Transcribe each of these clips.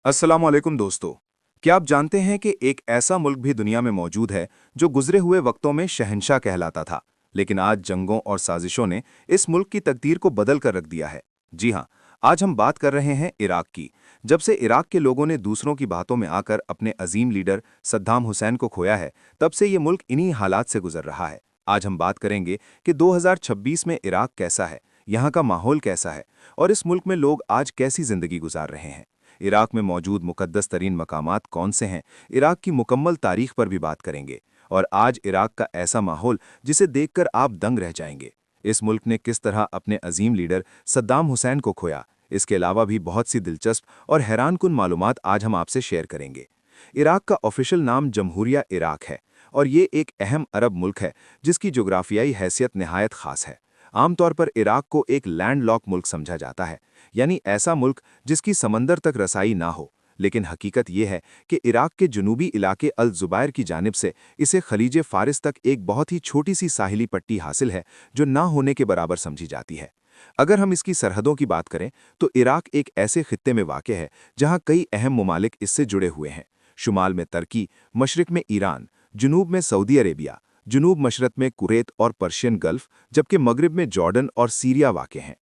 अस्सलाम वालेकुम दोस्तों। क्या आप जानते हैं कि एक ऐसा मुल्क भी दुनिया में मौजूद है जो गुजरे हुए वक्तों में शहंशाह कहलाता था, लेकिन आज जंगों और साजिशों ने इस मुल्क की तकदीर को बदल कर रख दिया है। जी हाँ, आज हम बात कर रहे हैं इराक की। जब से इराक के लोगों ने दूसरों की बातों में आकर अपने अजीम लीडर सद्दाम हुसैन को खोया है, तब से ये मुल्क इन्हीं हालात से गुजर रहा है। आज हम बात करेंगे कि 2026 में इराक कैसा है, यहाँ का माहौल कैसा है, और इस मुल्क में लोग आज कैसी जिंदगी गुजार रहे हैं। इराक में मौजूद मुकद्दस तरीन मकामात कौन से हैं, इराक की मुकम्मल तारीख पर भी बात करेंगे। और आज इराक का ऐसा माहौल जिसे देखकर आप दंग रह जाएंगे। इस मुल्क ने किस तरह अपने अजीम लीडर सद्दाम हुसैन को खोया, इसके अलावा भी बहुत सी दिलचस्प और हैरानकुन मालूमात आज हम आपसे शेयर करेंगे। इराक का ऑफिशियल नाम जमहूरिया इराक है, और ये एक अहम अरब मुल्क है जिसकी जोग्राफियाई हैसियत निहायत खास है। आमतौर पर इराक को एक लैंडलॉक मुल्क समझा जाता है, यानी ऐसा मुल्क जिसकी समंदर तक रसाई ना हो। लेकिन हकीकत यह है कि इराक के जनूबी इलाके अल जुबायर की जानिब से इसे खलीज फारिस तक एक बहुत ही छोटी सी साहिली पट्टी हासिल है, जो ना होने के बराबर समझी जाती है। अगर हम इसकी सरहदों की बात करें तो इराक एक ऐसे खित्ते में वाक़ है जहां कई अहम ममालिक इससे जुड़े हुए हैं। शुमाल में तुर्की, मशरिक में ईरान, जनूब में सऊदी अरेबिया, जनूब मशरक में कुवैत और पर्शियन गल्फ, जबकि मगरिब में जॉर्डन और सीरिया वाक़ हैं।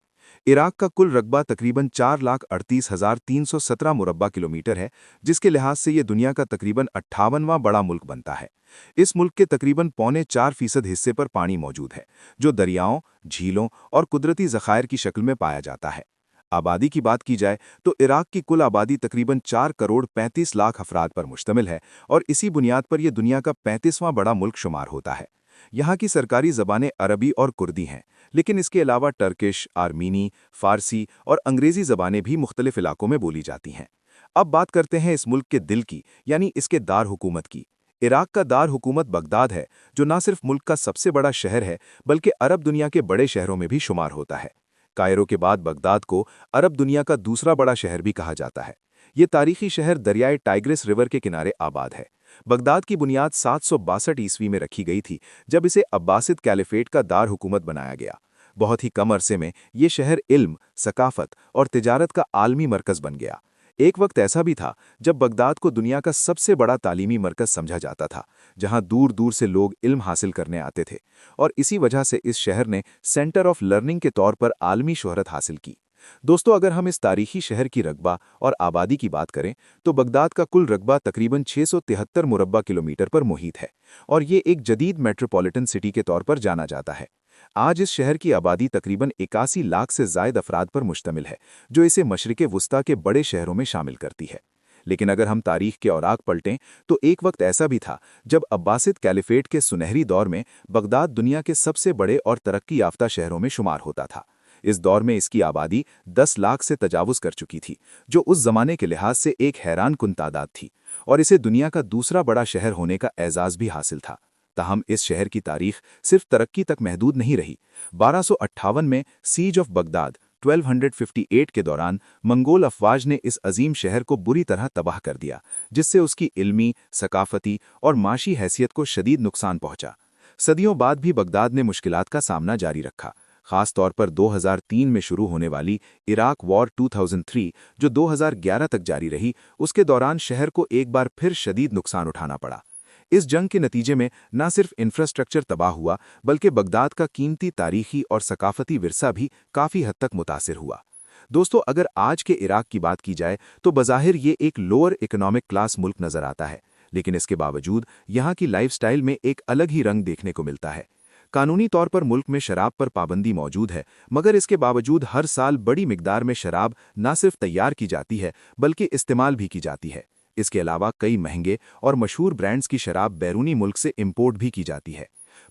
इराक का कुल रकबा तकरीबन 4,38,317 मुरब्बा किलोमीटर है, जिसके लिहाज से ये दुनिया का तकरीबन 58वां बड़ा मुल्क बनता है। इस मुल्क के तकरीबन 4.25% हिस्से पर पानी मौजूद है, जो दरियाओं, झीलों और कुदरती ज़खायर की शक्ल में पाया जाता है। आबादी की बात की जाए तो इराक की कुल आबादी तकरीबन 4 करोड़ 35 लाख अफराद पर मुश्तमिल है, और इसी बुनियाद पर यह दुनिया का 35वां बड़ा मुल्क शुमार होता है। यहाँ की सरकारी ज़बानें अरबी और कुर्दी हैं, लेकिन इसके अलावा टर्किश, आर्मीनी, फ़ारसी और अंग्रेज़ी ज़बानें भी मुख्तलिफ इलाकों में बोली जाती हैं। अब बात करते हैं इस मुल्क के दिल की, यानी इसके दार हुकूमत की। इराक का दार हुकूमत बगदाद है, जो न सिर्फ मुल्क का सबसे बड़ा शहर है, बल्कि अरब दुनिया के बड़े शहरों में भी शुमार होता है। कायरो के बाद बगदाद को अरब दुनिया का दूसरा बड़ा शहर भी कहा जाता है। ये तारीखी शहर दरियाए टाइग्रिस रिवर के किनारे आबाद है। बगदाद की बुनियाद 762 ईस्वी में रखी गई थी, जब इसे अब्बासिद कैलिफेट का दार हुकूमत बनाया गया। बहुत ही कम अरसे में ये शहर इल्म, सकाफत और तिजारत का आलमी मरकज़ बन गया। एक वक्त ऐसा भी था जब बगदाद को दुनिया का सबसे बड़ा तालीमी मरकज़ समझा जाता था, जहां दूर दूर से लोग इल्म हासिल करने आते थे, और इसी वजह से इस शहर ने सेंटर ऑफ लर्निंग के तौर पर आलमी शोहरत हासिल की। दोस्तों, अगर हम इस तारीखी शहर की रकबा और आबादी की बात करें तो बगदाद का कुल रकबा तकरीबन 673 मुरब्बा किलोमीटर पर मुहित है, और ये एक जदीद मेट्रोपॉलिटन सिटी के तौर पर जाना जाता है। आज इस शहर की आबादी तकरीबन 81 लाख से ज़ायद अफराद पर मुश्तमिल है, जो इसे मशरिक़ वुस्ता के बड़े शहरों में शामिल करती है। लेकिन अगर हम तारीख के औराक पलटें तो एक वक्त ऐसा भी था जब अब्बासिद कैलिफेट के सुनहरी दौर में बगदाद दुनिया के सबसे बड़े और तरक्की याफ्ता शहरों में शुमार होता था। इस दौर में इसकी आबादी 10 लाख से तजावुज़ कर चुकी थी, जो उस जमाने के लिहाज से एक हैरान कुन तादाद थी, और इसे दुनिया का दूसरा बड़ा शहर होने का एजाज़ भी हासिल था। ताहम इस शहर की तारीख सिर्फ तरक्की तक महदूद नहीं रही। 1258 में सीज ऑफ बगदाद 1258 के दौरान मंगोल अफवाज ने इस अजीम शहर को बुरी तरह तबाह कर दिया, जिससे उसकी इल्मी, सकाफती और माशी हैसियत को शदीद नुकसान पहुंचा। सदियों बाद भी बगदाद ने मुश्किलात का सामना जारी रखा, खास तौर पर 2003 में शुरू होने वाली इराक वॉर 2003, जो 2011 तक जारी रही। उसके दौरान शहर को एक बार फिर शदीद नुकसान उठाना पड़ा। इस जंग के नतीजे में न सिर्फ इंफ्रास्ट्रक्चर तबाह हुआ, बल्कि बगदाद का कीमती तारीखी और सकाफती विरसा भी काफ़ी हद तक मुतासिर हुआ। दोस्तों, अगर आज के इराक की बात की जाए तो बज़ाहिर ये एक लोअर इकोनॉमिक क्लास मुल्क नज़र आता है, लेकिन इसके बावजूद यहाँ की लाइफस्टाइल में एक अलग ही रंग देखने को मिलता है। कानूनी तौर पर मुल्क में शराब पर पाबंदी मौजूद है, मगर इसके बावजूद हर साल बड़ी मिकदार में शराब न सिर्फ तैयार की जाती है, बल्कि इस्तेमाल भी की जाती है। इसके अलावा कई महंगे और मशहूर ब्रांड्स की शराब बैरूनी मुल्क से इंपोर्ट भी की जाती है।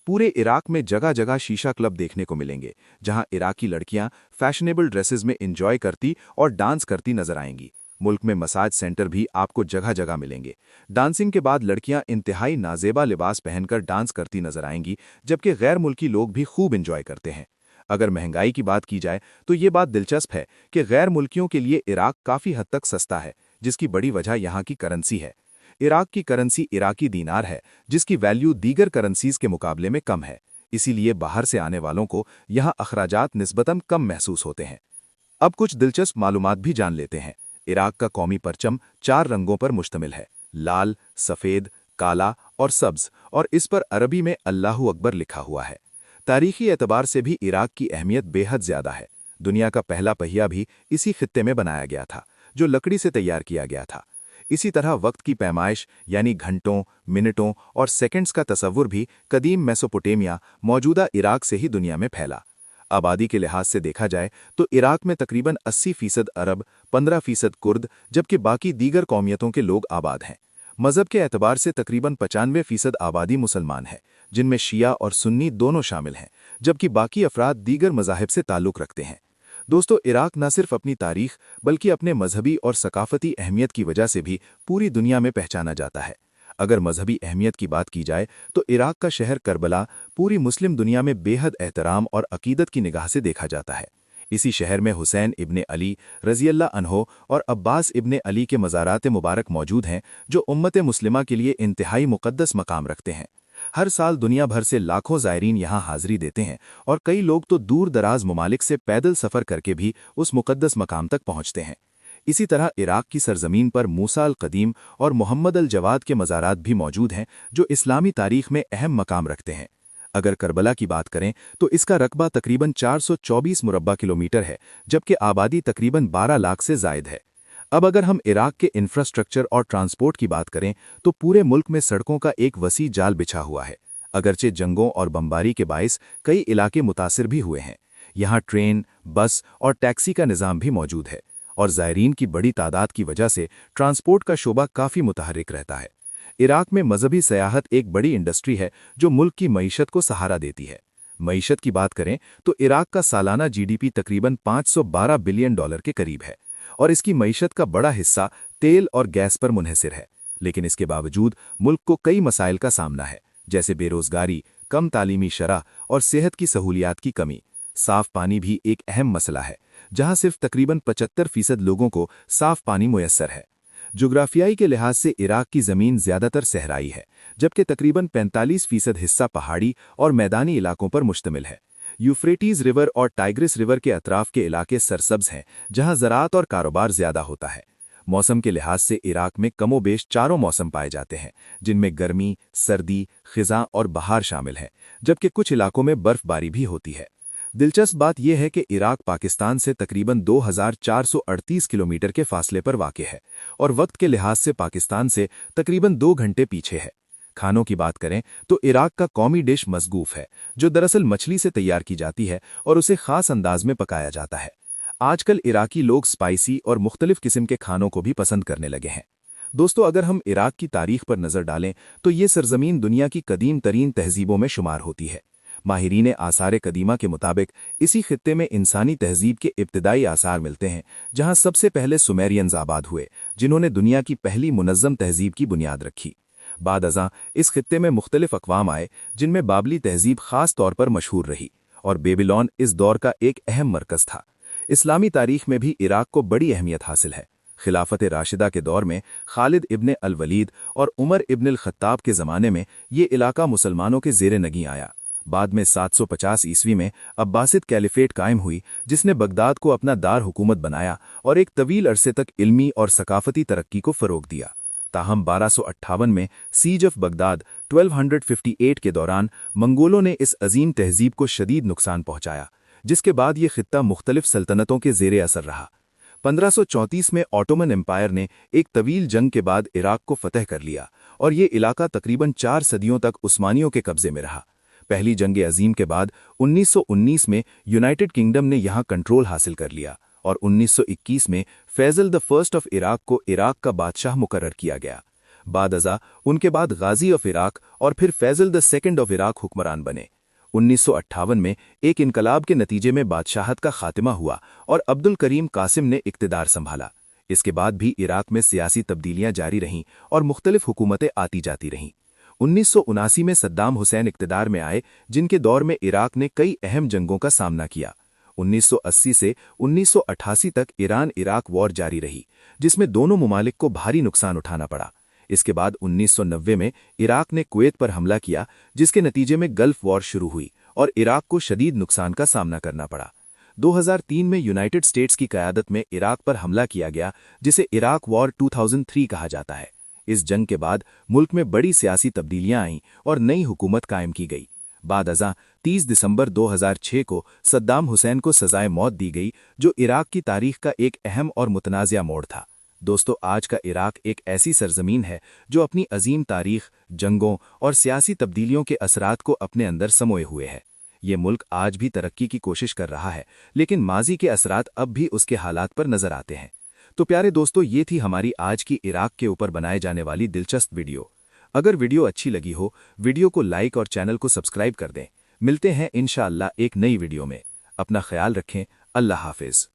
पूरे इराक में जगह जगह शीशा क्लब देखने को मिलेंगे, जहां इराकी लड़कियां फैशनेबल ड्रेसेस में एंजॉय करती और डांस करती नजर आएंगी। मुल्क में मसाज सेंटर भी आपको जगह जगह मिलेंगे। डांसिंग के बाद लड़कियां इंतहाई नाजेबा लिबास पहनकर डांस करती नजर आएंगी, जबकि गैर मुल्की लोग भी खूब एंजॉय करते हैं। अगर महंगाई की बात की जाए तो ये बात दिलचस्प है कि गैर मुल्कियों के लिए इराक काफ़ी हद तक सस्ता है, जिसकी बड़ी वजह यहाँ की करेंसी है। इराक की करेंसी इराकी दीनार है, जिसकी वैल्यू दीगर करेंसीज के मुकाबले में कम है। इसीलिए बाहर से आने वालों को यहाँ अखराजात निस्बतन कम महसूस होते हैं। अब कुछ दिलचस्प मालूमात भी जान लेते हैं। इराक का कौमी परचम 4 रंगों पर मुश्तमिल है, लाल, सफ़ेद, काला और सब्ज, और इस पर अरबी में अल्लाहु अकबर लिखा हुआ है। तारीखी एतबार से भी इराक की अहमियत बेहद ज़्यादा है। दुनिया का पहला पहिया भी इसी खित्ते में बनाया गया था, जो लकड़ी से तैयार किया गया था। इसी तरह वक्त की पैमाइश यानी घंटों, मिनटों और सेकंड्स का तसव्वुर भी कदीम मेसोपोटामिया, मौजूदा इराक से ही दुनिया में फैला। आबादी के लिहाज से देखा जाए तो इराक में तकरीबन 80% अरब, 15% कुर्द, जबकि बाकी दीगर कौमियतों के लोग आबाद हैं। मज़हब के एतबार से तकरीबन 95% आबादी मुसलमान है, जिनमें शिया और सुन्नी दोनों शामिल हैं, जबकि बाकी अफराद दीगर मज़ाहिब से ताल्लुक़ रखते हैं। दोस्तों, इराक न सिर्फ अपनी तारीख बल्कि अपने मजहबी और सकाफती अहमियत की वजह से भी पूरी दुनिया में पहचाना जाता है। अगर मजहबी अहमियत की बात की जाए तो इराक का शहर करबला पूरी मुस्लिम दुनिया में बेहद एहतराम और अकीदत की निगाह से देखा जाता है। इसी शहर में हुसैन इब्ने अली रज़ियल्लाहु अन्हो और अब्बास इब्ने अली के मज़ारात मुबारक मौजूद हैं, जो उम्मत मुस्लिमा के लिए इंतहाई मुक़द्दस मकाम रखते हैं। हर साल दुनिया भर से लाखों ज़ायरीन यहाँ हाज़िरी देते हैं और कई लोग तो दूर दराज ममालिक से पैदल सफ़र करके भी उस मुक़द्दस मकाम तक पहुँचते हैं। इसी तरह इराक की सरजमीन पर मूसा अल कदीम और मोहम्मद अल जवाद के मज़ारात भी मौजूद हैं, जो इस्लामी तारीख में अहम मकाम रखते हैं। अगर करबला की बात करें तो इसका रकबा तकरीबन 424 मुरब्बा किलोमीटर है, जबकि आबादी तकरीबन 12 लाख से ज़ायद है। अब अगर हम इराक के इंफ्रास्ट्रक्चर और ट्रांसपोर्ट की बात करें तो पूरे मुल्क में सड़कों का एक वसी जाल बिछा हुआ है। अगरचे जंगों और बमबारी के बाइस कई इलाके मुतासिर भी हुए हैं। यहाँ ट्रेन, बस और टैक्सी का निज़ाम भी मौजूद है, और ज़ायरीन की बड़ी तादाद की वजह से ट्रांसपोर्ट का शोबा काफ़ी मुतहर्रिक रहता है। इराक में मजहबी सयाहत एक बड़ी इंडस्ट्री है जो मुल्क की मईशत को सहारा देती है। मईशत की बात करें तो इराक का सालाना जीडीपी तकरीबन $512 बिलियन के करीब है, और इसकी मईशत का बड़ा हिस्सा तेल और गैस पर मुनहसिर है। लेकिन इसके बावजूद मुल्क को कई मसाइल का सामना है, जैसे बेरोजगारी, कम तालीमी शरह और सेहत की सहूलियात की कमी। साफ पानी भी एक अहम मसला है, जहां सिर्फ तकरीबन 75% लोगों को साफ पानी मुयस्सर है। जोग्राफियाई के लिहाज से इराक की ज़मीन ज़्यादातर सहराई है, जबकि तकरीबन 45% हिस्सा पहाड़ी और मैदानी इलाकों पर मुश्तमिल है। यूफ्रेटीज़ रिवर और टाइग्रिस रिवर के अतराफ के इलाके सरसब्ज हैं, जहां ज़राअत और कारोबार ज़्यादा होता है। मौसम के लिहाज से इराक में कमोबेश चारों मौसम पाए जाते हैं, जिनमें गर्मी, सर्दी, ख़िज़ां और बहार शामिल हैं, जबकि कुछ इलाकों में बर्फ़बारी भी होती है। दिलचस्प बात यह है कि इराक पाकिस्तान से तकरीबन 2438 किलोमीटर के फासले पर वाक़ है, और वक्त के लिहाज से पाकिस्तान से तकरीबन 2 घंटे पीछे है। खानों की बात करें तो इराक का कौमी डिश मज़गूफ़ है, जो दरअसल मछली से तैयार की जाती है और उसे ख़ास अंदाज में पकाया जाता है। आजकल इराकी लोग स्पाइसी और मुख्तलिफ किस्म के खानों को भी पसंद करने लगे हैं। दोस्तों, अगर हम इराक की तारीख पर नज़र डालें तो ये सरजमीन दुनिया की कदीम तरीन तहजीबों में शुमार होती है। माहिरीन आसार कदीमा के मुताबिक इसी खित्ते में इंसानी तहजीब के इब्तदाई आसार मिलते हैं, जहाँ सबसे पहले सुमेरियंस आबाद हुए, जिन्होंने दुनिया की पहली मुनज़्ज़म तहजीब की बुनियाद रखी। बाद अज़ां इस खित्ते में मुख्तलिफ अक़वाम आए, जिनमें बाबली तहजीब ख़ास तौर पर मशहूर रही, और बेबीलोन इस दौर का एक अहम मरकज़ था। इस्लामी तारीख में भी इराक को बड़ी अहमियत हासिल है। खिलाफत राशिदा के दौर में खालिद इब्ने अल वलीद और उमर इब्न अल खत्ताब के ज़माने में ये इलाका मुसलमानों के ज़ेरे नगी आया। बाद में 750 ईस्वी में अब्बासिद कैलिफेट कायम हुई, जिसने बगदाद को अपना दार हुकूमत बनाया और एक तवील अरसे तक इल्मी और सकाफती तरक्की को फ़रोग़ दिया। ताहम 1258 में सीज ऑफ बगदाद 1258 के दौरान मंगोलों ने इस अजीम तहजीब को शदीद नुकसान पहुंचाया, जिसके बाद ये खित्ता मुख्तलिफ सल्तनतों के ज़ेरे असर रहा। 1534 में ऑटोमन एम्पायर ने एक तवील जंग के बाद इराक को फतह कर लिया, और ये इलाका तकरीबन 4 सदियों तक उस्मानियों के कब्जे में रहा। पहली जंग अजीम के बाद 1919 में यूनाइटेड किंगडम ने यहाँ कंट्रोल हासिल कर लिया, और 1921 में Faisal the first of Iraq को इराक का बादशाह मुकर्रर किया गया। बाद अज़ा उनके बाद गाजी ऑफ इराक और फिर Faisal the second of Iraq हुक्मरान बने। 1958 में एक इनकलाब के नतीजे में बादशाहत का खात्मा हुआ और अब्दुल करीम कासिम ने इक़्तिदार संभाला। इसके बाद भी इराक में सियासी तब्दीलियां जारी रहीं और मुख्तलिफ हुकूमतें आती जाती रहीं। 1979 में सद्दाम हुसैन इक़्तिदार में आए, जिनके दौर में इराक ने कई अहम जंगों का सामना किया। 1980 से 1988 तक ईरान इराक वॉर जारी रही, जिसमें दोनों ममालिक को भारी नुकसान उठाना पड़ा। इसके बाद 1990 में इराक ने कुवैत पर हमला किया, जिसके नतीजे में गल्फ वॉर शुरू हुई और इराक को शदीद नुकसान का सामना करना पड़ा। 2003 में यूनाइटेड स्टेट्स की क़यादत में इराक पर हमला किया गया, जिसे इराक वॉर 2003 कहा जाता है। इस जंग के बाद मुल्क में बड़ी सियासी तब्दीलियां आईं और नई हुकूमत कायम की गई। बाद अज़ां 30 दिसंबर 2006 को सद्दाम हुसैन को सजाए मौत दी गई, जो इराक की तारीख का एक अहम और मुतनाज़िया मोड़ था। दोस्तों, आज का इराक एक ऐसी सरजमीन है जो अपनी अजीम तारीख, जंगों और सियासी तब्दीलियों के असरात को अपने अंदर समोए हुए है। ये मुल्क आज भी तरक्की की कोशिश कर रहा है, लेकिन माजी के असरात अब भी उसके हालात पर नजर आते हैं। तो प्यारे दोस्तों, ये थी हमारी आज की इराक के ऊपर बनाए जाने वाली दिलचस्प वीडियो। अगर वीडियो अच्छी लगी हो, वीडियो को लाइक और चैनल को सब्सक्राइब कर दें। मिलते हैं इंशाअल्लाह एक नई वीडियो में। अपना ख्याल रखें। अल्लाह हाफिज।